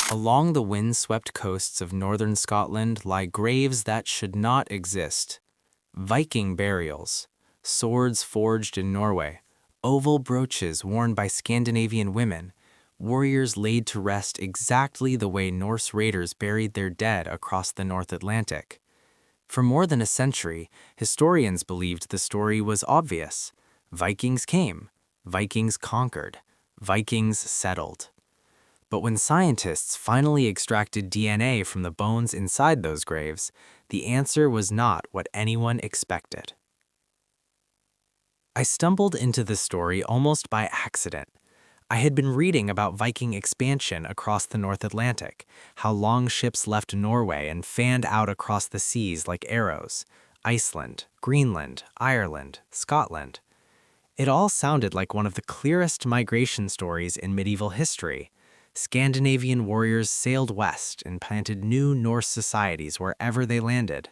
Along the wind-swept coasts of northern Scotland lie graves that should not exist. Viking burials, swords forged in Norway, oval brooches worn by Scandinavian women, warriors laid to rest exactly the way Norse raiders buried their dead across the North Atlantic. For more than a century, historians believed the story was obvious. Vikings came, Vikings conquered, Vikings settled. But when scientists finally extracted DNA from the bones inside those graves, the answer was not what anyone expected. I stumbled into this story almost by accident. I had been reading about Viking expansion across the North Atlantic, how long ships left Norway and fanned out across the seas like arrows. Iceland, Greenland, Ireland, Scotland. It all sounded like one of the clearest migration stories in medieval history. Scandinavian warriors sailed west and planted new Norse societies wherever they landed.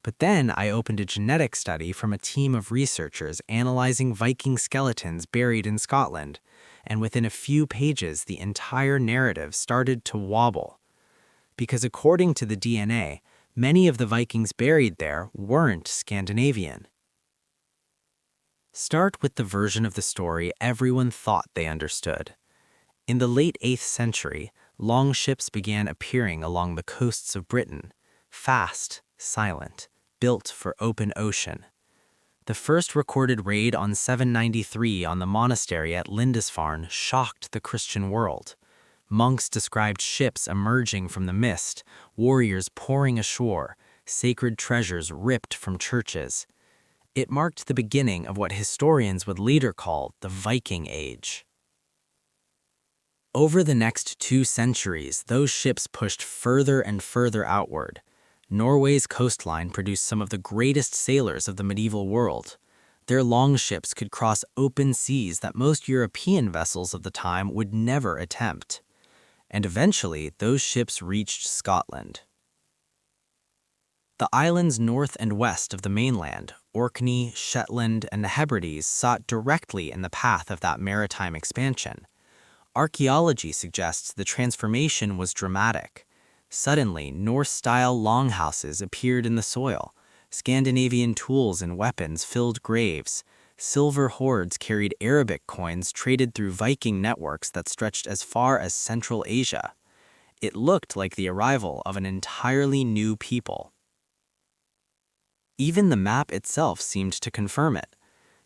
But then I opened a genetic study from a team of researchers analyzing Viking skeletons buried in Scotland, and within a few pages the entire narrative started to wobble. Because according to the DNA, many of the Vikings buried there weren't Scandinavian. Start with the version of the story everyone thought they understood. In the late 8th century, longships began appearing along the coasts of Britain, fast, silent, built for open ocean. The first recorded raid on 793 on the monastery at Lindisfarne shocked the Christian world. Monks described ships emerging from the mist, warriors pouring ashore, sacred treasures ripped from churches. It marked the beginning of what historians would later call the Viking Age. Over the next 2 centuries, those ships pushed further and further outward. Norway's coastline produced some of the greatest sailors of the medieval world. Their longships could cross open seas that most European vessels of the time would never attempt. And eventually, those ships reached Scotland. The islands north and west of the mainland, Orkney, Shetland, and the Hebrides, sought directly in the path of that maritime expansion. Archaeology suggests the transformation was dramatic. Suddenly, Norse-style longhouses appeared in the soil. Scandinavian tools and weapons filled graves. Silver hoards carried Arabic coins traded through Viking networks that stretched as far as Central Asia. It looked like the arrival of an entirely new people. Even the map itself seemed to confirm it.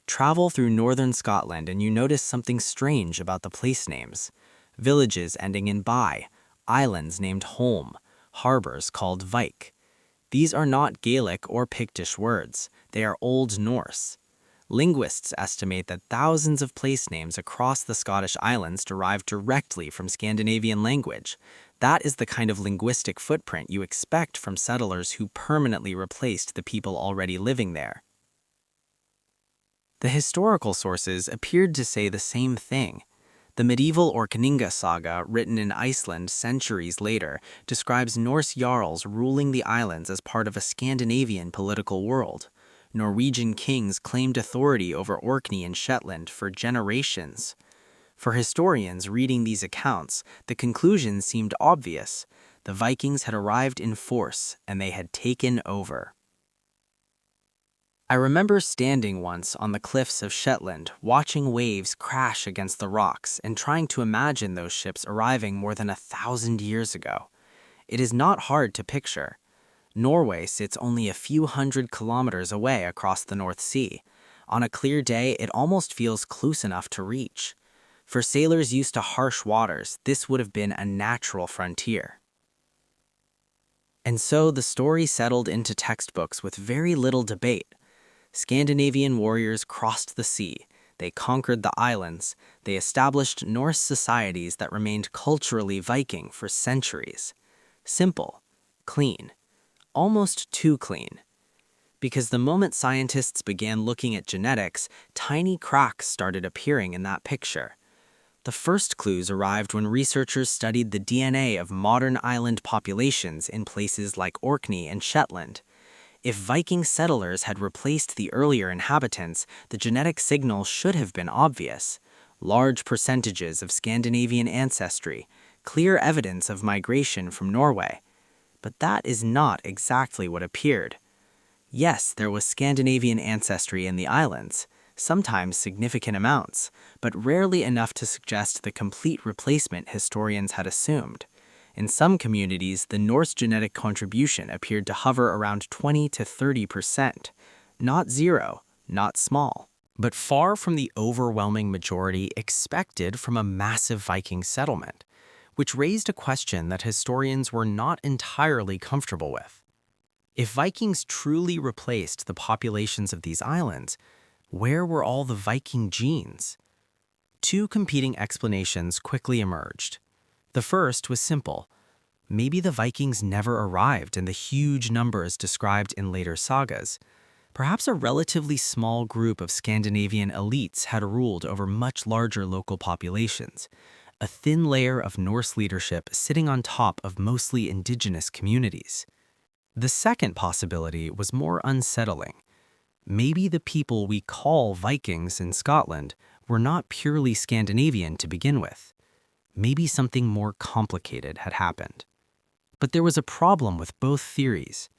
Travel through northern Scotland and you notice something strange about the place names. Villages ending in by, islands named Holm, harbors called Vik. These are not Gaelic or Pictish words, they are Old Norse. Linguists estimate that thousands of place names across the Scottish islands derive directly from Scandinavian language. That is the kind of linguistic footprint you expect from settlers who permanently replaced the people already living there. The historical sources appeared to say the same thing. The medieval Orkney saga, written in Iceland centuries later, describes Norse jarls ruling the islands as part of a Scandinavian political world. Norwegian kings claimed authority over Orkney and Shetland for generations. For historians reading these accounts, the conclusion seemed obvious. The Vikings had arrived in force, and they had taken over. I remember standing once on the cliffs of Shetland, watching waves crash against the rocks and trying to imagine those ships arriving more than 1,000 years ago. It is not hard to picture. Norway sits only a few hundred kilometers away across the North Sea. On a clear day, it almost feels close enough to reach. For sailors used to harsh waters, this would have been a natural frontier. And so the story settled into textbooks with very little debate. Scandinavian warriors crossed the sea, they conquered the islands, they established Norse societies that remained culturally Viking for centuries. Simple, clean, almost too clean. Because the moment scientists began looking at genetics, tiny cracks started appearing in that picture. The first clues arrived when researchers studied the DNA of modern island populations in places like Orkney and Shetland. If Viking settlers had replaced the earlier inhabitants, the genetic signal should have been obvious. Large percentages of Scandinavian ancestry, clear evidence of migration from Norway. But that is not exactly what appeared. Yes, there was Scandinavian ancestry in the islands, sometimes significant amounts, but rarely enough to suggest the complete replacement historians had assumed. In some communities, the Norse genetic contribution appeared to hover around 20 to 30%. Not zero, not small, but far from the overwhelming majority expected from a massive Viking settlement, which raised a question that historians were not entirely comfortable with. If Vikings truly replaced the populations of these islands, where were all the Viking genes? Two competing explanations quickly emerged. The first was simple. Maybe the Vikings never arrived in the huge numbers described in later sagas. Perhaps a relatively small group of Scandinavian elites had ruled over much larger local populations, a thin layer of Norse leadership sitting on top of mostly indigenous communities. The second possibility was more unsettling. Maybe the people we call Vikings in Scotland were not purely Scandinavian to begin with. Maybe something more complicated had happened. But there was a problem with both theories.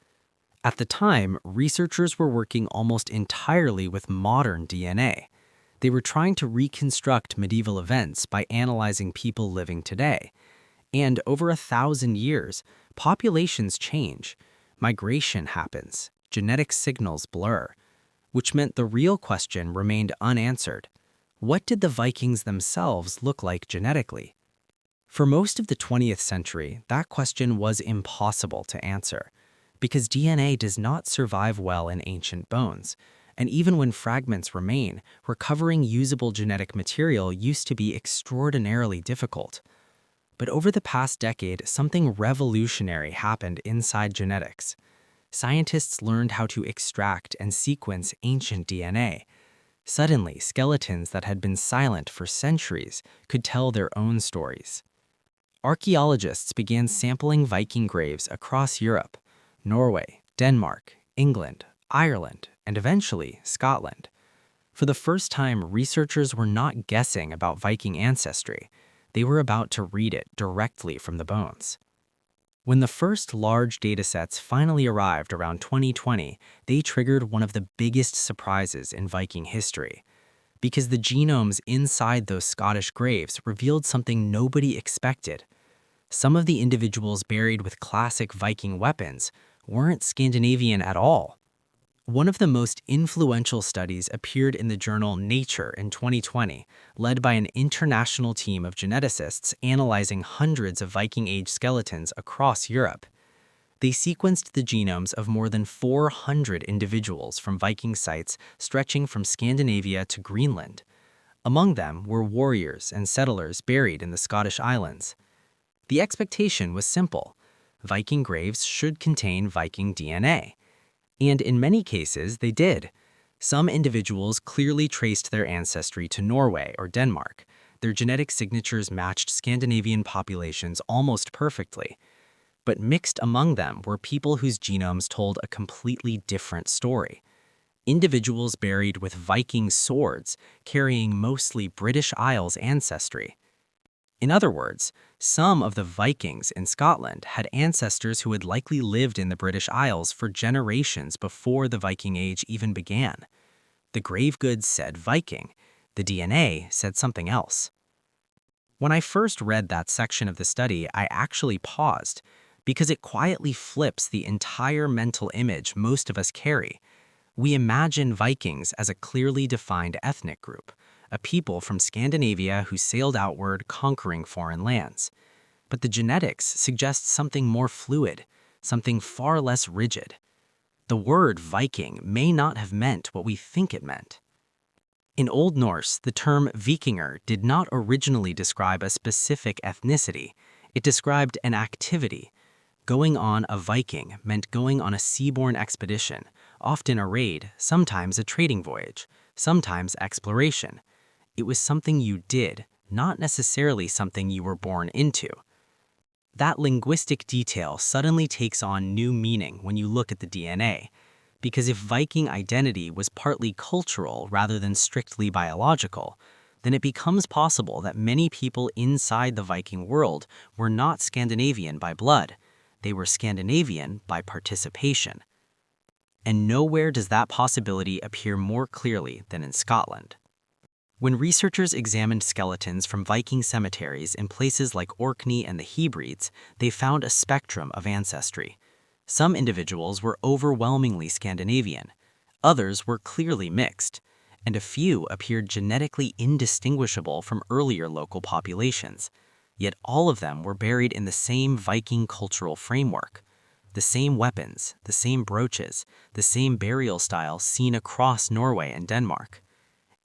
At the time, researchers were working almost entirely with modern DNA. They were trying to reconstruct medieval events by analyzing people living today. And over 1,000 years, populations change. Migration happens, genetic signals blur, which meant the real question remained unanswered. What did the Vikings themselves look like genetically? For most of the 20th century, that question was impossible to answer, because DNA does not survive well in ancient bones, and even when fragments remain, recovering usable genetic material used to be extraordinarily difficult. But over the past decade, something revolutionary happened inside genetics. Scientists learned how to extract and sequence ancient DNA. Suddenly, skeletons that had been silent for centuries could tell their own stories. Archaeologists began sampling Viking graves across Europe, Norway, Denmark, England, Ireland, and eventually Scotland. For the first time, researchers were not guessing about Viking ancestry. They were about to read it directly from the bones. When the first large datasets finally arrived around 2020, they triggered one of the biggest surprises in Viking history, because the genomes inside those Scottish graves revealed something nobody expected. Some of the individuals buried with classic Viking weapons weren't Scandinavian at all. One of the most influential studies appeared in the journal Nature in 2020, led by an international team of geneticists analyzing hundreds of Viking Age skeletons across Europe. They sequenced the genomes of more than 400 individuals from Viking sites stretching from Scandinavia to Greenland. Among them were warriors and settlers buried in the Scottish Islands. The expectation was simple. Viking graves should contain Viking DNA. And in many cases, they did. Some individuals clearly traced their ancestry to Norway or Denmark. Their genetic signatures matched Scandinavian populations almost perfectly. But mixed among them were people whose genomes told a completely different story. Individuals buried with Viking swords, carrying mostly British Isles ancestry. In other words, some of the Vikings in Scotland had ancestors who had likely lived in the British Isles for generations before the Viking Age even began. The grave goods said Viking. The DNA said something else. When I first read that section of the study, I actually paused, because it quietly flips the entire mental image most of us carry. We imagine Vikings as a clearly defined ethnic group, a people from Scandinavia who sailed outward conquering foreign lands. But the genetics suggests something more fluid, something far less rigid. The word Viking may not have meant what we think it meant. In Old Norse, the term Vikinger did not originally describe a specific ethnicity. It described an activity. Going on a Viking meant going on a seaborne expedition, often a raid, sometimes a trading voyage, sometimes exploration. It was something you did, not necessarily something you were born into. That linguistic detail suddenly takes on new meaning when you look at the DNA, because if Viking identity was partly cultural rather than strictly biological, then it becomes possible that many people inside the Viking world were not Scandinavian by blood. They were Scandinavian by participation. And nowhere does that possibility appear more clearly than in Scotland. When researchers examined skeletons from Viking cemeteries in places like Orkney and the Hebrides, they found a spectrum of ancestry. Some individuals were overwhelmingly Scandinavian, others were clearly mixed, and a few appeared genetically indistinguishable from earlier local populations. Yet all of them were buried in the same Viking cultural framework. The same weapons, the same brooches, the same burial style seen across Norway and Denmark.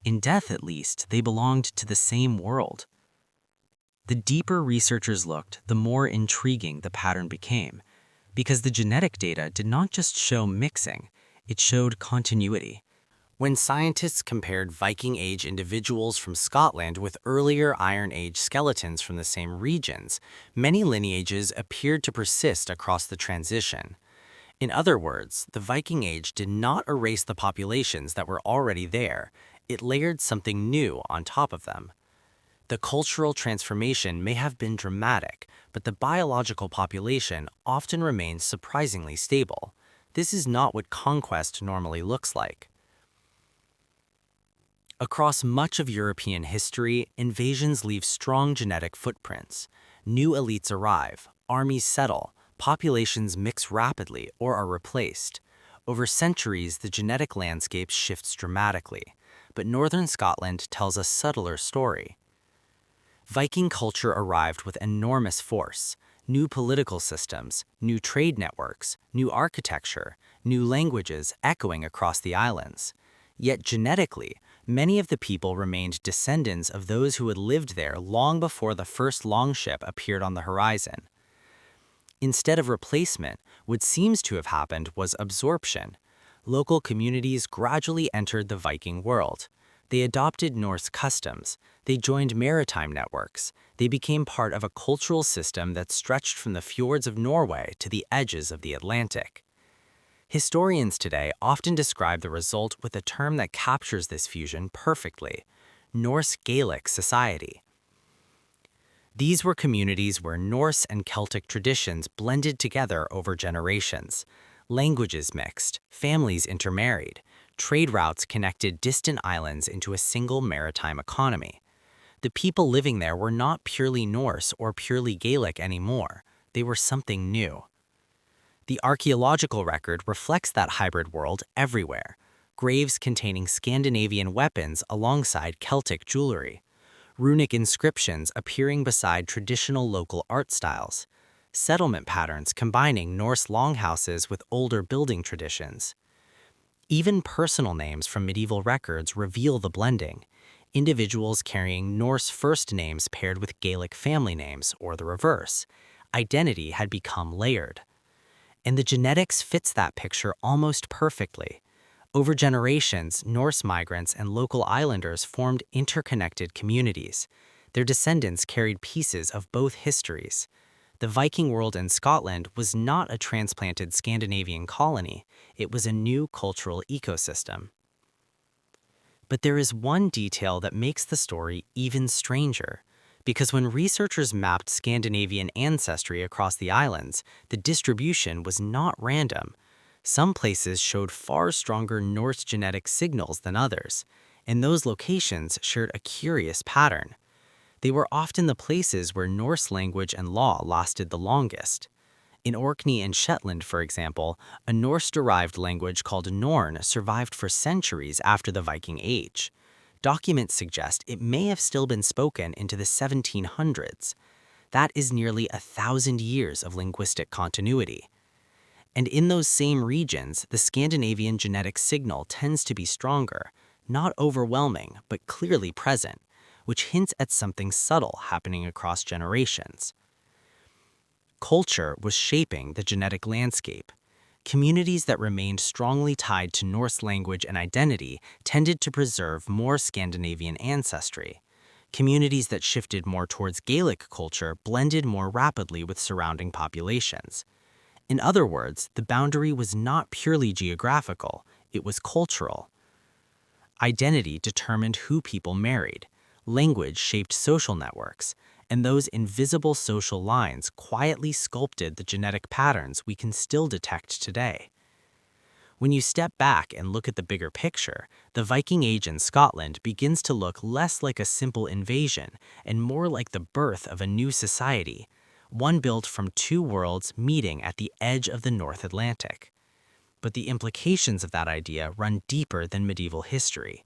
In death, at least, they belonged to the same world. The deeper researchers looked, the more intriguing the pattern became, because the genetic data did not just show mixing, it showed continuity. When scientists compared Viking Age individuals from Scotland with earlier Iron Age skeletons from the same regions, many lineages appeared to persist across the transition. In other words, the Viking Age did not erase the populations that were already there, it layered something new on top of them. The cultural transformation may have been dramatic, but the biological population often remains surprisingly stable. This is not what conquest normally looks like. Across much of European history, invasions leave strong genetic footprints. New elites arrive, armies settle, populations mix rapidly or are replaced. Over centuries, the genetic landscape shifts dramatically, but northern Scotland tells a subtler story. Viking culture arrived with enormous force, new political systems, new trade networks, new architecture, new languages echoing across the islands. Yet genetically, many of the people remained descendants of those who had lived there long before the first longship appeared on the horizon. Instead of replacement, what seems to have happened was absorption. Local communities gradually entered the Viking world. They adopted Norse customs, they joined maritime networks, they became part of a cultural system that stretched from the fjords of Norway to the edges of the Atlantic. Historians today often describe the result with a term that captures this fusion perfectly: Norse-Gaelic society. These were communities where Norse and Celtic traditions blended together over generations. Languages mixed, families intermarried, trade routes connected distant islands into a single maritime economy. The people living there were not purely Norse or purely Gaelic anymore. They were something new. The archaeological record reflects that hybrid world everywhere. Graves containing Scandinavian weapons alongside Celtic jewelry. Runic inscriptions appearing beside traditional local art styles. Settlement patterns combining Norse longhouses with older building traditions. Even personal names from medieval records reveal the blending. Individuals carrying Norse first names paired with Gaelic family names, or the reverse. Identity had become layered. And the genetics fits that picture almost perfectly. Over generations, Norse migrants and local islanders formed interconnected communities. Their descendants carried pieces of both histories. The Viking world in Scotland was not a transplanted Scandinavian colony, it was a new cultural ecosystem. But there is one detail that makes the story even stranger. Because when researchers mapped Scandinavian ancestry across the islands, the distribution was not random. Some places showed far stronger Norse genetic signals than others, and those locations shared a curious pattern. They were often the places where Norse language and law lasted the longest. In Orkney and Shetland, for example, a Norse-derived language called Norn survived for centuries after the Viking Age. Documents suggest it may have still been spoken into the 1700s. That is nearly 1,000 years of linguistic continuity. And in those same regions, the Scandinavian genetic signal tends to be stronger, not overwhelming, but clearly present, which hints at something subtle happening across generations. Culture was shaping the genetic landscape. Communities that remained strongly tied to Norse language and identity tended to preserve more Scandinavian ancestry. Communities that shifted more towards Gaelic culture blended more rapidly with surrounding populations. In other words, the boundary was not purely geographical, it was cultural. Identity determined who people married. Language shaped social networks, and those invisible social lines quietly sculpted the genetic patterns we can still detect today. When you step back and look at the bigger picture, the Viking Age in Scotland begins to look less like a simple invasion and more like the birth of a new society, one built from two worlds meeting at the edge of the North Atlantic. But the implications of that idea run deeper than medieval history.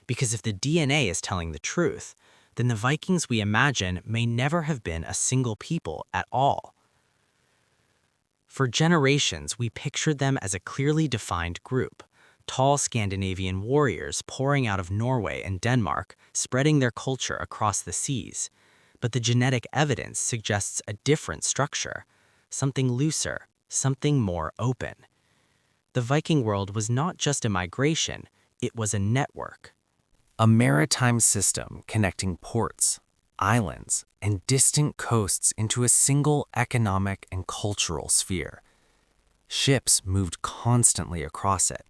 Because if the DNA is telling the truth, then the Vikings we imagine may never have been a single people at all. For generations, we pictured them as a clearly defined group, tall Scandinavian warriors pouring out of Norway and Denmark, spreading their culture across the seas. But the genetic evidence suggests a different structure, something looser, something more open. The Viking world was not just a migration, it was a network. A maritime system connecting ports, islands, and distant coasts into a single economic and cultural sphere. Ships moved constantly across it.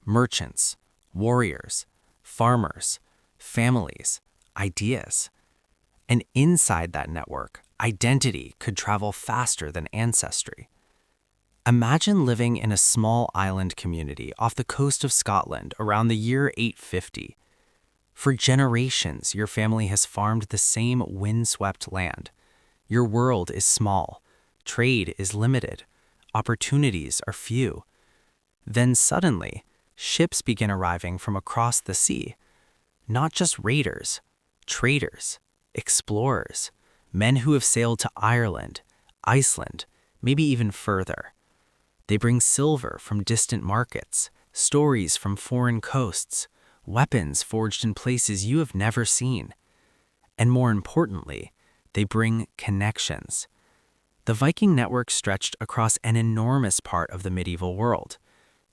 Merchants, warriors, farmers, families, ideas. And inside that network, identity could travel faster than ancestry. Imagine living in a small island community off the coast of Scotland around the year 850. For generations, your family has farmed the same windswept land. Your world is small. Trade is limited. Opportunities are few. Then suddenly, ships begin arriving from across the sea. Not just raiders, traders, explorers, men who have sailed to Ireland, Iceland, maybe even further. They bring silver from distant markets, stories from foreign coasts, weapons forged in places you have never seen. And more importantly, they bring connections. The Viking network stretched across an enormous part of the medieval world.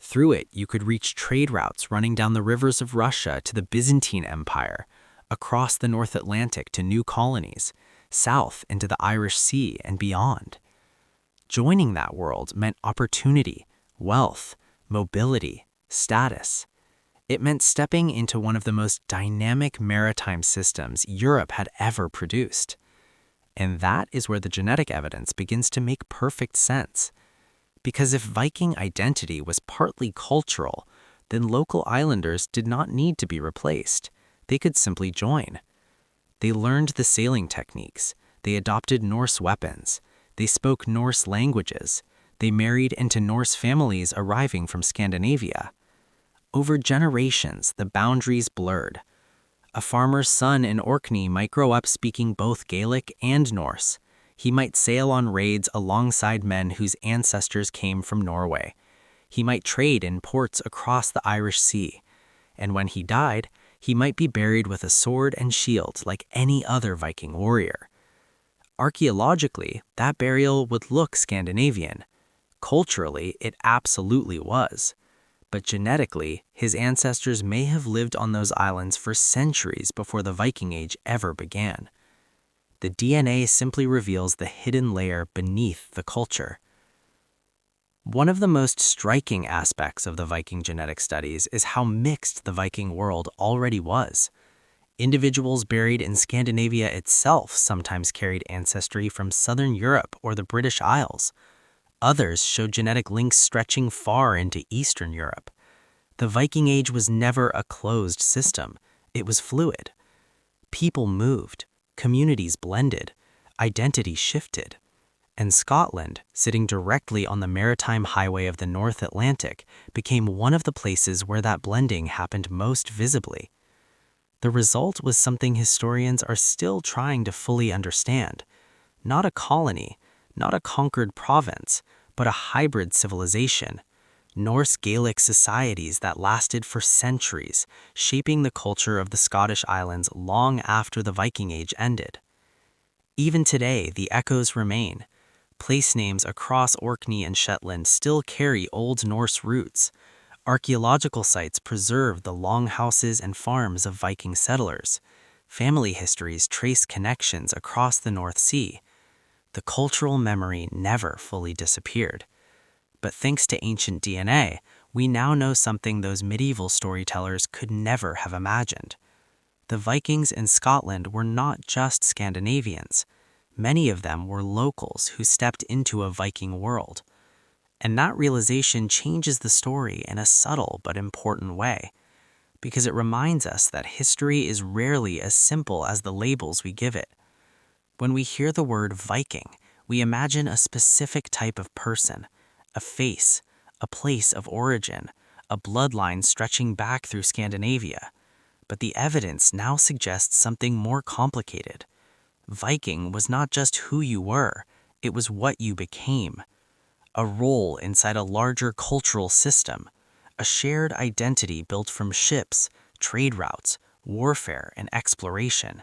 Through it, you could reach trade routes running down the rivers of Russia to the Byzantine Empire, across the North Atlantic to new colonies, south into the Irish Sea and beyond. Joining that world meant opportunity, wealth, mobility, status. It meant stepping into one of the most dynamic maritime systems Europe had ever produced. And that is where the genetic evidence begins to make perfect sense. Because if Viking identity was partly cultural, then local islanders did not need to be replaced. They could simply join. They learned the sailing techniques. They adopted Norse weapons. They spoke Norse languages. They married into Norse families arriving from Scandinavia. Over generations, the boundaries blurred. A farmer's son in Orkney might grow up speaking both Gaelic and Norse. He might sail on raids alongside men whose ancestors came from Norway. He might trade in ports across the Irish Sea. And when he died, he might be buried with a sword and shield like any other Viking warrior. Archaeologically, that burial would look Scandinavian. Culturally, it absolutely was. But genetically, his ancestors may have lived on those islands for centuries before the Viking Age ever began. The DNA simply reveals the hidden layer beneath the culture. One of the most striking aspects of the Viking genetic studies is how mixed the Viking world already was. Individuals buried in Scandinavia itself sometimes carried ancestry from southern Europe or the British Isles. Others showed genetic links stretching far into Eastern Europe. The Viking Age was never a closed system. It was fluid. People moved, communities blended, identity shifted. And Scotland, sitting directly on the maritime highway of the North Atlantic, became one of the places where that blending happened most visibly. The result was something historians are still trying to fully understand. Not a colony, not a conquered province, but a hybrid civilization. Norse-Gaelic societies that lasted for centuries, shaping the culture of the Scottish Islands long after the Viking Age ended. Even today, the echoes remain. Place names across Orkney and Shetland still carry Old Norse roots. Archaeological sites preserve the longhouses and farms of Viking settlers. Family histories trace connections across the North Sea. The cultural memory never fully disappeared. But thanks to ancient DNA, we now know something those medieval storytellers could never have imagined. The Vikings in Scotland were not just Scandinavians. Many of them were locals who stepped into a Viking world. And that realization changes the story in a subtle but important way, because it reminds us that history is rarely as simple as the labels we give it. When we hear the word Viking, we imagine a specific type of person, a face, a place of origin, a bloodline stretching back through Scandinavia. But the evidence now suggests something more complicated. Viking was not just who you were, it was what you became. A role inside a larger cultural system, a shared identity built from ships, trade routes, warfare, and exploration.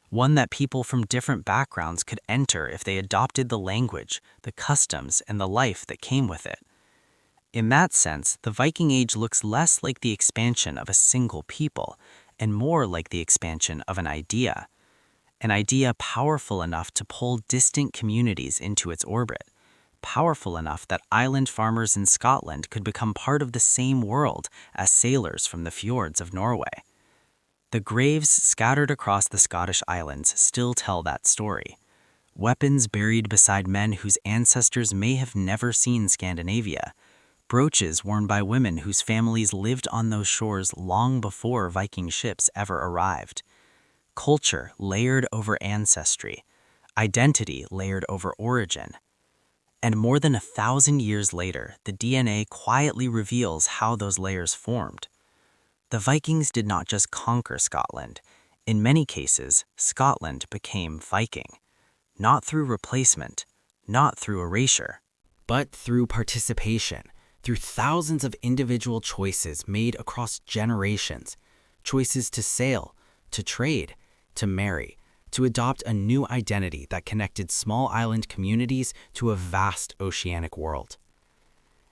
One that people from different backgrounds could enter if they adopted the language, the customs, and the life that came with it. In that sense, the Viking Age looks less like the expansion of a single people and more like the expansion of an idea powerful enough to pull distant communities into its orbit, powerful enough that island farmers in Scotland could become part of the same world as sailors from the fjords of Norway. The graves scattered across the Scottish islands still tell that story. Weapons buried beside men whose ancestors may have never seen Scandinavia. Brooches worn by women whose families lived on those shores long before Viking ships ever arrived. Culture layered over ancestry. Identity layered over origin. And more than 1,000 years later, the DNA quietly reveals how those layers formed. The Vikings did not just conquer Scotland. In many cases, Scotland became Viking. Not through replacement, not through erasure, but through participation, through thousands of individual choices made across generations. Choices to sail, to trade, to marry, to adopt a new identity that connected small island communities to a vast oceanic world.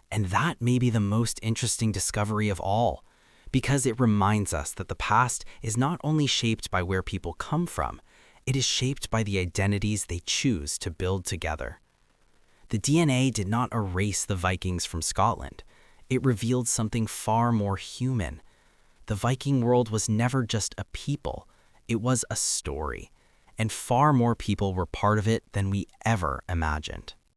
And that may be the most interesting discovery of all, because it reminds us that the past is not only shaped by where people come from, it is shaped by the identities they choose to build together. The DNA did not erase the Vikings from Scotland. It revealed something far more human. The Viking world was never just a people, it was a story, and far more people were part of it than we ever imagined.